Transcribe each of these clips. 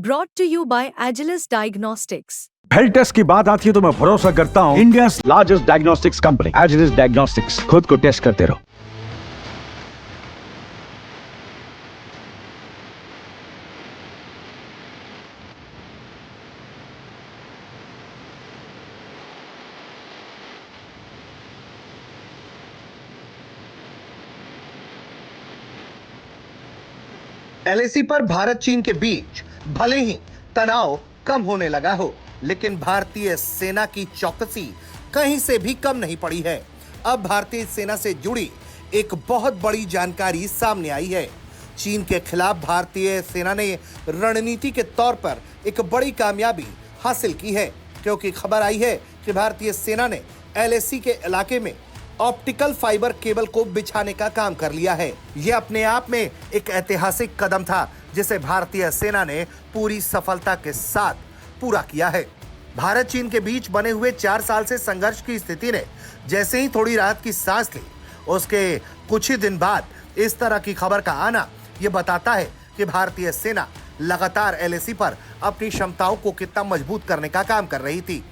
brought to you by Agilus Diagnostics. Health test की बात आती है तो मैं भरोसा करता हूँ India largest diagnostics company Agilus diagnostics. खुद को टेस्ट करते रहो। एलएसी पर भारत चीन के बीच भले ही तनाव कम होने लगा हो, लेकिन भारतीय सेना की चौकसी कहीं से भी कम नहीं पड़ी है। अब भारतीय सेना से जुड़ी एक बहुत बड़ी जानकारी सामने आई है। चीन के खिलाफ भारतीय सेना ने रणनीति के तौर पर एक बड़ी कामयाबी हासिल की है, क्योंकि खबर आई है कि भारतीय सेना ने एलएसी के इलाके में ऑप्टिकल फाइबर केबल को बिछाने का काम कर लिया है। यह अपने आप में एक ऐतिहासिक कदम था, जिसे भारतीय सेना ने पूरी सफलता के साथ पूरा किया है। भारत चीन के बीच बने हुए 4 साल से संघर्ष की स्थिति ने जैसे ही थोड़ी राहत की सांस ली, उसके कुछ ही दिन बाद इस तरह की खबर का आना यह बताता है कि भारतीय सेना लगातार एलएसी पर अपनी क्षमताओं को कितना मजबूत करने का काम कर रही थी।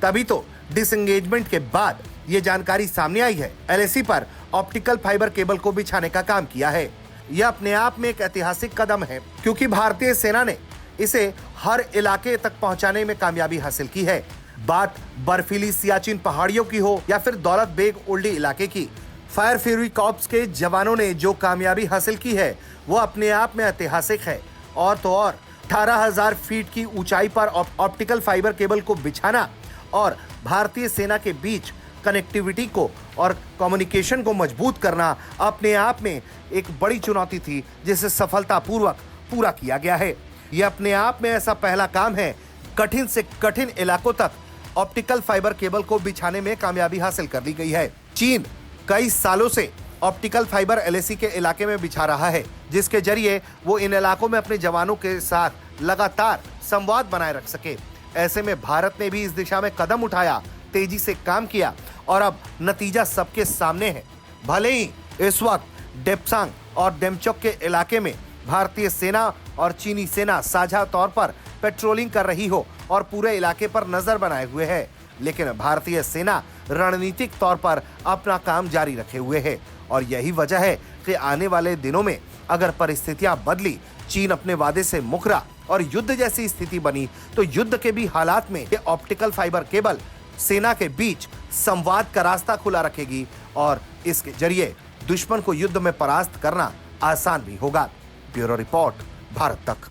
तभी तो डिसएंगेजमेंट के बाद ये जानकारी सामने आई है। एलएसी पर ऑप्टिकल फाइबर केबल को बिछाने का काम किया है। यह अपने आप में एक ऐतिहासिक कदम है, क्योंकि भारतीय सेना ने इसे हर इलाके तक पहुंचाने में कामयाबी हासिल की है। बात बर्फीली सियाचिन पहाड़ियों की हो या फिर दौलत बेग ओल्डी इलाके की, फायर फ्यूरी कॉर्प्स के जवानों ने जो कामयाबी हासिल की है वो अपने आप में ऐतिहासिक है। और तो और 18,000 फीट की ऊंचाई पर ऑप्टिकल फाइबर केबल को बिछाना और भारतीय सेना के बीच कनेक्टिविटी को और कम्युनिकेशन को मजबूत करना अपने आप में एक बड़ी चुनौती थी, जिसे सफलतापूर्वक पूरा किया गया है। यह अपने आप में ऐसा पहला काम है, कठिन से कठिन इलाकों तक ऑप्टिकल फाइबर केबल को बिछाने में कामयाबी हासिल कर ली गई है। चीन कई सालों से ऑप्टिकल फाइबर एलएसी के इलाके में बिछा रहा है, जिसके जरिए वो इन इलाकों में अपने जवानों के साथ लगातार संवाद बनाए रख सके। ऐसे में भारत ने भी इस दिशा में कदम उठाया, तेजी से काम किया और अब नतीजा सबके सामने है। भले ही इस वक्त डेप्सांग और डेमचोक के इलाके में भारतीय सेना और चीनी सेना साझा तौर पर पेट्रोलिंग कर रही हो और पूरे इलाके पर नजर बनाए हुए है, लेकिन भारतीय सेना रणनीतिक तौर पर अपना काम जारी रखे हुए है। और यही वजह है कि आने वाले दिनों में अगर परिस्थितियां बदली, चीन अपने वादे से मुकरा और युद्ध जैसी स्थिति बनी, तो युद्ध के भी हालात में ये ऑप्टिकल फाइबर केबल सेना के बीच संवाद का रास्ता खुला रखेगी और इसके जरिए दुश्मन को युद्ध में परास्त करना आसान भी होगा। ब्यूरो रिपोर्ट, भारत तक।